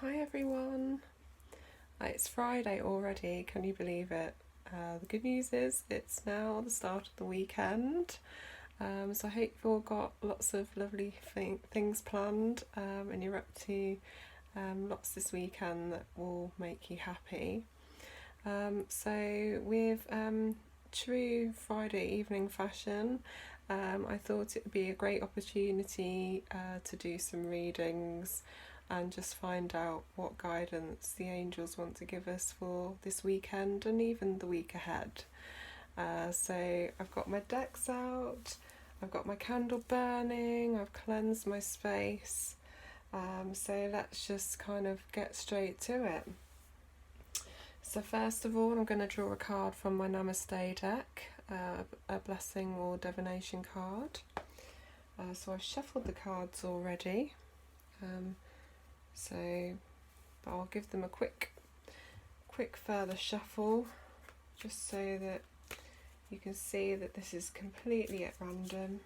Hi everyone! It's Friday already, can you believe it? The good news is it's now the start of the weekend, so I hope you've all got lots of lovely things planned and you're up to lots this weekend that will make you happy. So with true Friday evening fashion, I thought it would be a great opportunity to do some readings and just find out what guidance the angels want to give us for this weekend and even the week ahead. So I've got my decks out, I've got my candle burning, I've cleansed my space. So let's just kind of get straight to it. So first of all, I'm going to draw a card from my Namaste deck, a blessing or divination card. So I've shuffled the cards already. But I'll give them a quick further shuffle, just so that you can see that this is completely at random.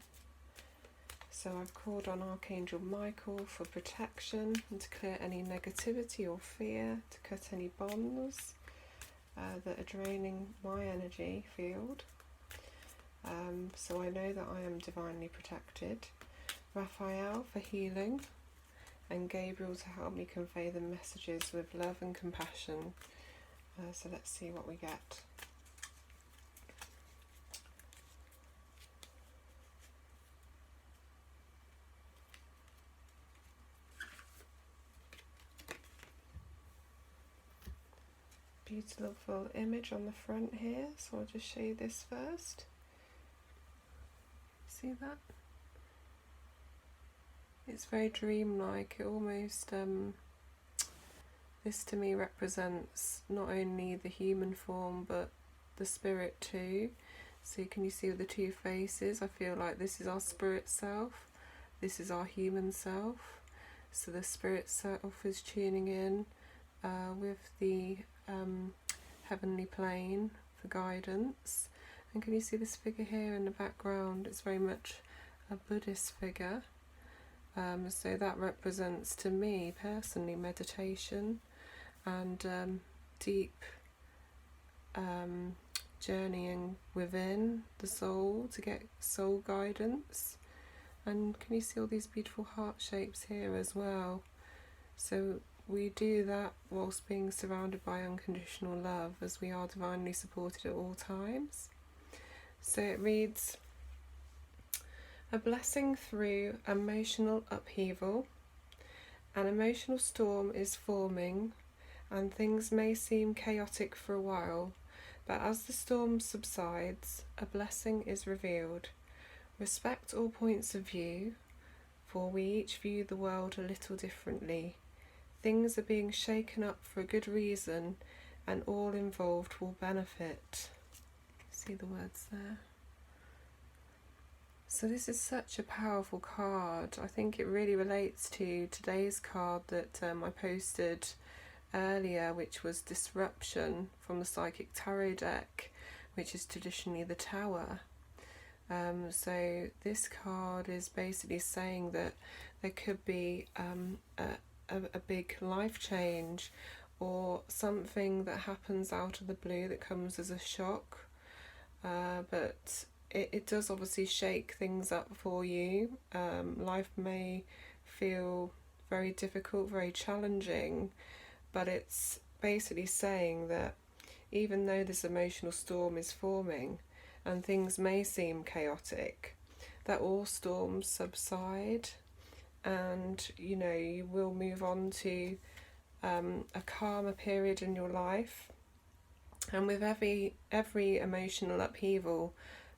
So I've called on Archangel Michael for protection and to clear any negativity or fear, to cut any bonds that are draining my energy field. So I know that I am divinely protected. Raphael for healing, and Gabriel to help me convey the messages with love and compassion. So let's see what we get. Beautiful image on the front here, so I'll just show you this first. See that? It's very dreamlike. It almost, this to me represents not only the human form but the spirit too. So can you see the two faces? I feel like this is our spirit self, this is our human self. So the spirit self is tuning in with the heavenly plane for guidance. And can you see this figure here in the background? It's very much a Buddhist figure. So that represents to me personally meditation and deep journeying within the soul to get soul guidance. And can you see all these beautiful heart shapes here as well? So we do that whilst being surrounded by unconditional love, as we are divinely supported at all times. So it reads, a blessing through emotional upheaval. An emotional storm is forming and things may seem chaotic for a while, but as the storm subsides, a blessing is revealed. Respect all points of view, for we each view the world a little differently. Things are being shaken up for a good reason, and all involved will benefit. See the words there? So this is such a powerful card. I think it really relates to today's card that I posted earlier, which was Disruption from the Psychic Tarot deck, which is traditionally the Tower. So this card is basically saying that there could be a big life change or something that happens out of the blue that comes as a shock, but it does obviously shake things up for you. Life may feel very difficult, very challenging, but it's basically saying that even though this emotional storm is forming and things may seem chaotic, that all storms subside, and you will move on to a calmer period in your life. And with every emotional upheaval,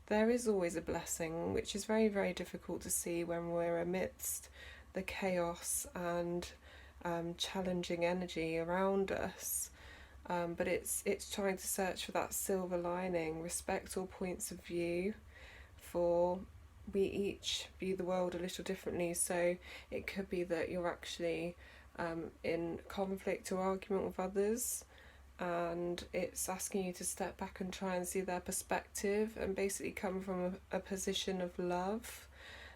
there is always a blessing, which is very, very difficult to see when we're amidst the chaos and challenging energy around us. But it's trying to search for that silver lining, respect all points of view, for we each view the world a little differently. So it could be that you're actually in conflict or argument with others, and it's asking you to step back and try and see their perspective and basically come from a position of love.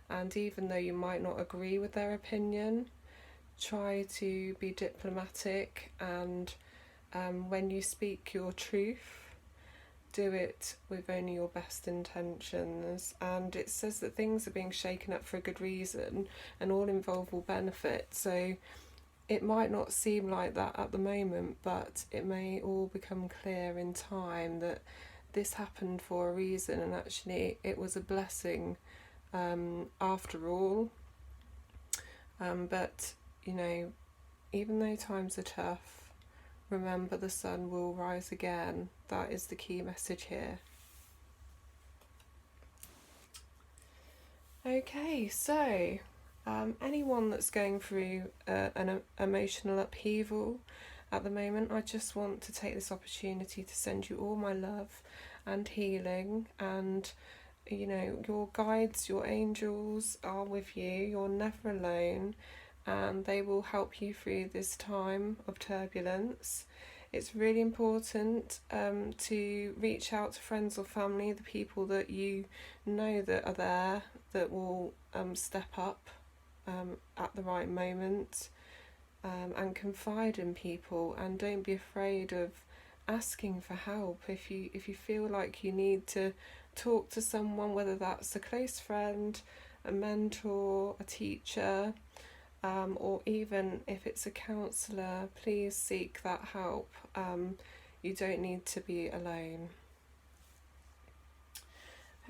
And even though you might not agree with their opinion, try to be diplomatic, and when you speak your truth, do it with only your best intentions. And it says that things are being shaken up for a good reason, and all involved will benefit. So it might not seem like that at the moment, but it may all become clear in time that this happened for a reason, and actually it was a blessing after all. But you know, even though times are tough, remember the sun will rise again. That is the key message here. Okay, so anyone that's going through an emotional upheaval at the moment, I just want to take this opportunity to send you all my love and healing. And you know, your guides, your angels are with you. You're never alone, and they will help you through this time of turbulence. It's really important to reach out to friends or family, the people that you know that are there, that will step up at the right moment, and confide in people. And don't be afraid of asking for help if you feel like you need to talk to someone, whether that's a close friend, a mentor, a teacher, or even if it's a counsellor. Please seek that help. You don't need to be alone.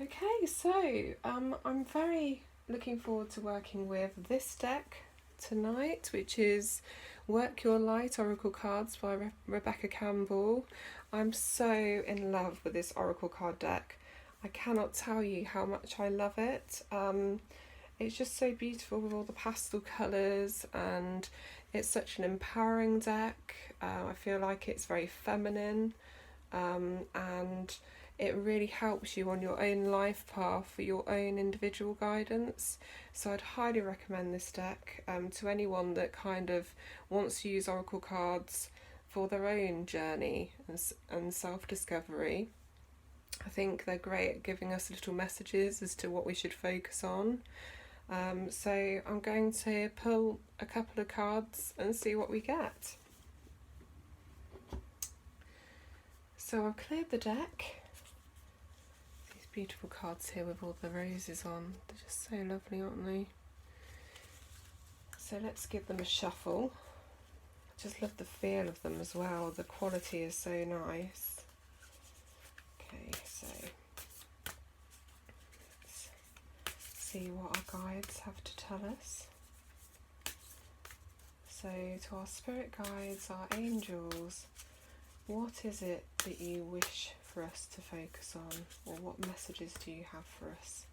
Okay, so I'm very looking forward to working with this deck tonight, which is Work Your Light Oracle Cards by Rebecca Campbell. I'm so in love with this Oracle card deck. I cannot tell you how much I love it. It's just so beautiful with all the pastel colours, and it's such an empowering deck. I feel like it's very feminine, and it really helps you on your own life path for your own individual guidance. So I'd highly recommend this deck to anyone that kind of wants to use Oracle cards for their own journey and self-discovery. I think they're great at giving us little messages as to what we should focus on. So I'm going to pull a couple of cards and see what we get. So I've cleared the deck. These beautiful cards here with all the roses on. They're just so lovely, aren't they? So let's give them a shuffle. I just love the feel of them as well. The quality is so nice. Okay, so let's see what our guides have to tell us. So to our spirit guides, our angels, what is it that you wish for us to focus on, or what messages do you have for us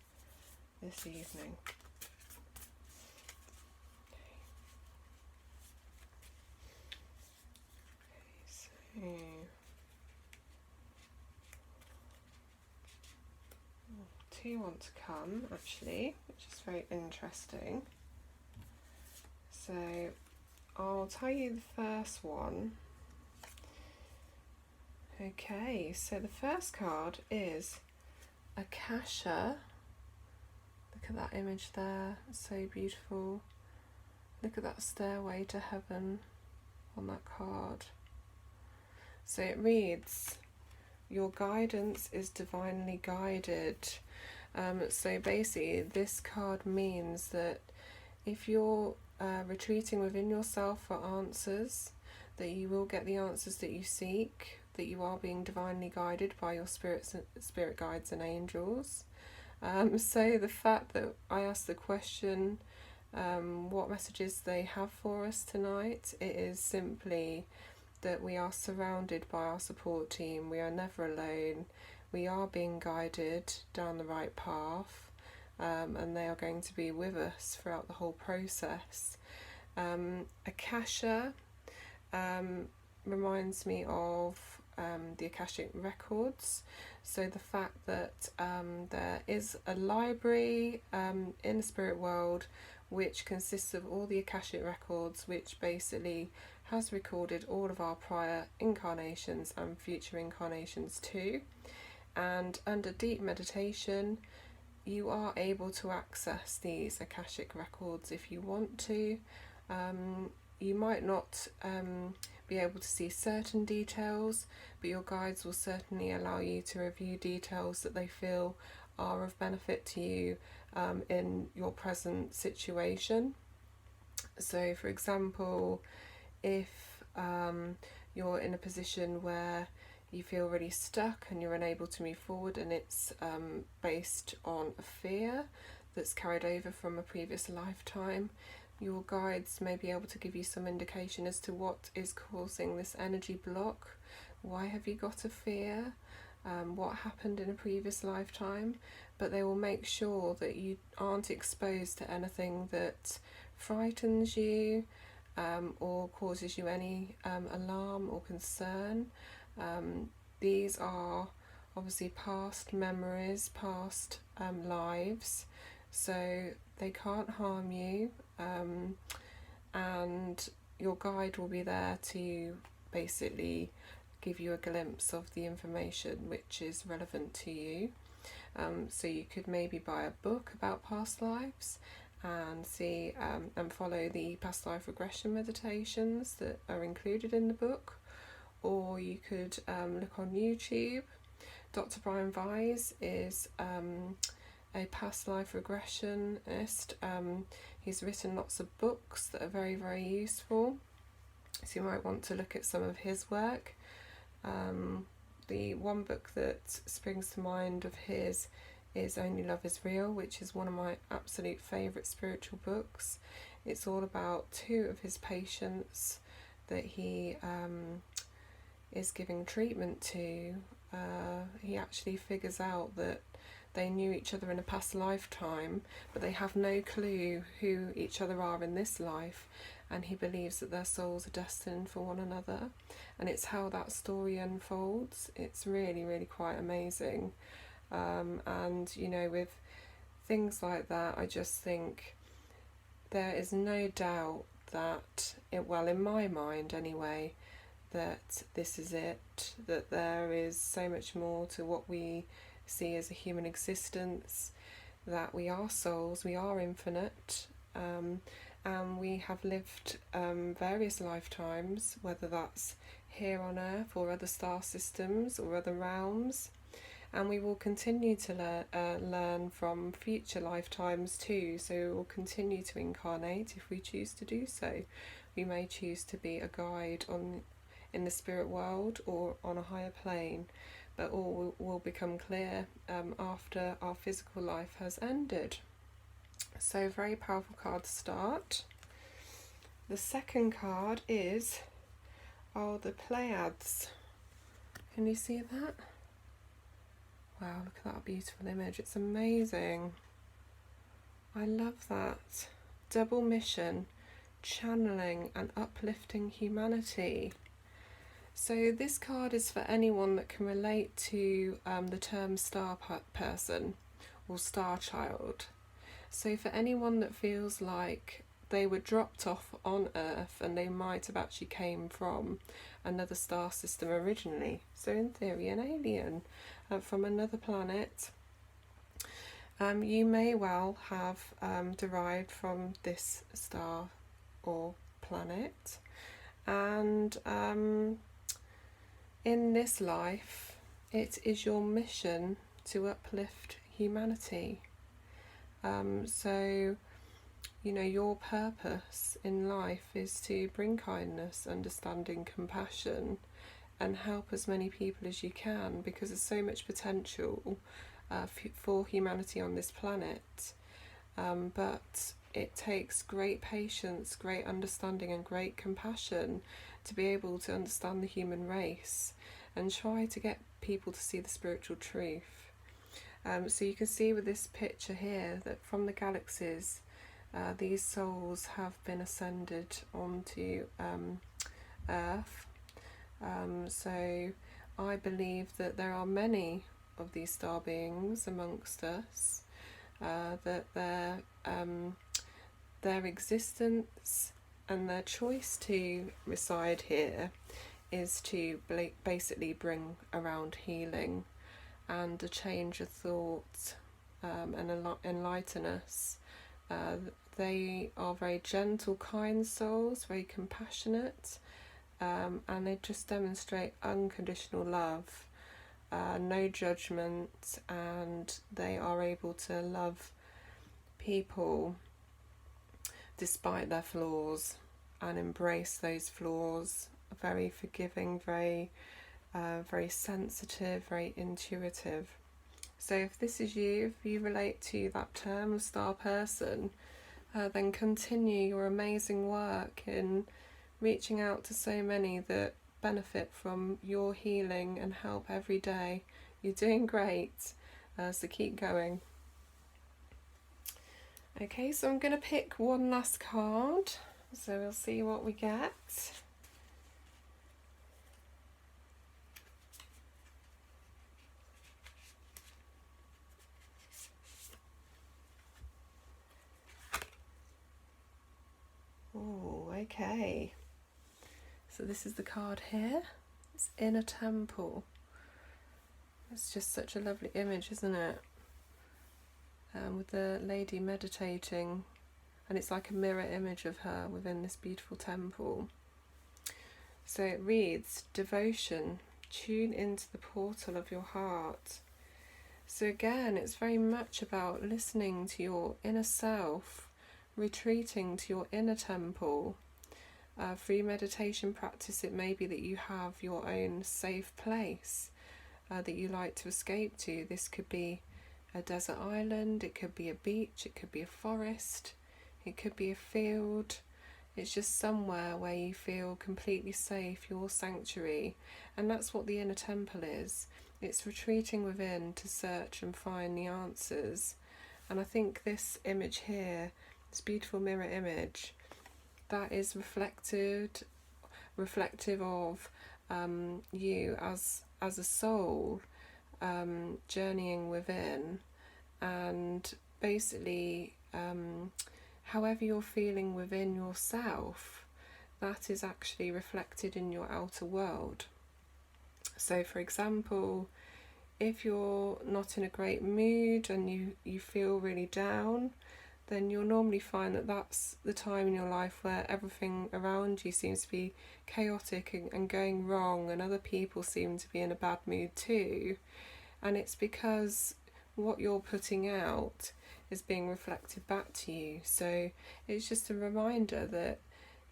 this evening? Okay, so two want to come actually, which is very interesting. So I'll tell you the first one. Okay, so the first card is Akasha. Look at that image there, it's so beautiful. Look at that stairway to heaven on that card. So it reads, your guidance is divinely guided. So basically this card means that if you're retreating within yourself for answers, that you will get the answers that you seek, that you are being divinely guided by your spirit guides and angels. So the fact that I asked the question, what messages they have for us tonight, it is simply that we are surrounded by our support team. We are never alone. We are being guided down the right path, and they are going to be with us throughout the whole process. Akasha reminds me of the Akashic records. So the fact that there is a library in the spirit world which consists of all the Akashic records, which basically has recorded all of our prior incarnations and future incarnations too. And under deep meditation, you are able to access these Akashic records if you want to. You might not be able to see certain details, but your guides will certainly allow you to review details that they feel are of benefit to you in your present situation. So, for example, if you're in a position where you feel really stuck and you're unable to move forward, and it's based on a fear that's carried over from a previous lifetime, your guides may be able to give you some indication as to what is causing this energy block. Why have you got a fear? What happened in a previous lifetime? But they will make sure that you aren't exposed to anything that frightens you or causes you any alarm or concern. These are obviously past memories, past lives, so they can't harm you, and your guide will be there to basically give you a glimpse of the information which is relevant to you. So you could maybe buy a book about past lives and see and follow the past life regression meditations that are included in the book, or you could look on YouTube. Dr. Brian Weiss is a past life regressionist. He's written lots of books that are very, very useful, so you might want to look at some of his work. The one book that springs to mind of his is Only Love is Real, which is one of my absolute favourite spiritual books. It's all about two of his patients that he is giving treatment to. He actually figures out that they knew each other in a past lifetime, but they have no clue who each other are in this life, and he believes that their souls are destined for one another, and it's how that story unfolds. It's really, really quite amazing. And you know, with things like that, I just think there is no doubt that in my mind anyway, that this is it, that there is so much more to what we see as a human existence, that we are souls, we are infinite, and we have lived various lifetimes, whether that's here on Earth or other star systems or other realms, and we will continue to learn from future lifetimes too. So we will continue to incarnate if we choose to do so. We may choose to be a guide in the spirit world or on a higher plane, but all will become clear after our physical life has ended. So, very powerful card to start. The second card is the Pleiades. Can you see that? Wow, look at that beautiful image. It's amazing. I love that. Double mission, channeling and uplifting humanity. So this card is for anyone that can relate to the term star person or star child. So for anyone that feels like they were dropped off on Earth and they might have actually came from another star system originally, so in theory an alien from another planet, you may well have derived from this star or planet, and in this life it is your mission to uplift humanity. So you know, your purpose in life is to bring kindness, understanding, compassion, and help as many people as you can, because there's so much potential for humanity on this planet. But it takes great patience, great understanding, and great compassion to be able to understand the human race and try to get people to see the spiritual truth. So you can see with this picture here that from the galaxies, these souls have been ascended onto Earth. So I believe that there are many of these star beings amongst us, that their existence and their choice to reside here is to basically bring around healing and a change of thought, and enlighten us They are very gentle, kind souls, very compassionate, and they just demonstrate unconditional love, no judgment, and they are able to love people despite their flaws and embrace those flaws. Very forgiving, very sensitive, very intuitive. So if this is you, if you relate to that term, star person, then continue your amazing work in reaching out to so many that benefit from your healing and help every day. You're doing great, so keep going. Okay, so I'm going to pick one last card, so we'll see what we get. Oh, okay. So this is the card here. It's Inner Temple. It's just such a lovely image, isn't it? With the lady meditating, and it's like a mirror image of her within this beautiful temple. So it reads, devotion, tune into the portal of your heart. So again, it's very much about listening to your inner self, retreating to your inner temple. For your meditation practice, it may be that you have your own safe place that you like to escape to. This could be a desert island, it could be a beach, it could be a forest, it could be a field. It's just somewhere where you feel completely safe, your sanctuary. And that's what the inner temple is. It's retreating within to search and find the answers. And I think this image here, this beautiful mirror image, that is reflective of you as a soul, journeying within, and basically however you're feeling within yourself, that is actually reflected in your outer world. So for example, if you're not in a great mood and you feel really down, then you'll normally find that that's the time in your life where everything around you seems to be chaotic and going wrong, and other people seem to be in a bad mood too. And it's because what you're putting out is being reflected back to you. So it's just a reminder that,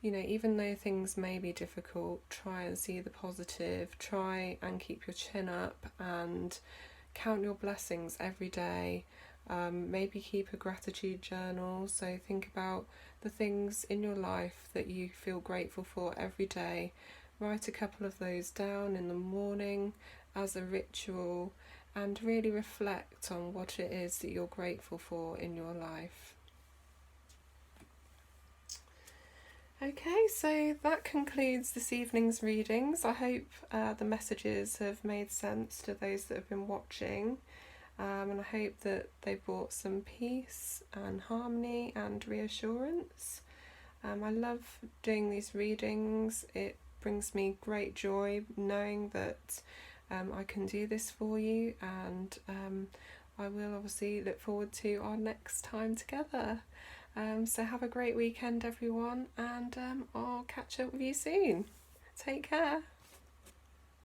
you know, even though things may be difficult, try and see the positive, try and keep your chin up and count your blessings every day. Maybe keep a gratitude journal, so think about the things in your life that you feel grateful for every day. Write a couple of those down in the morning as a ritual, and really reflect on what it is that you're grateful for in your life. Okay, so that concludes this evening's readings. I hope the messages have made sense to those that have been watching. And I hope that they brought some peace and harmony and reassurance. I love doing these readings. It brings me great joy knowing that I can do this for you, and I will obviously look forward to our next time together. So have a great weekend, everyone, and I'll catch up with you soon. Take care.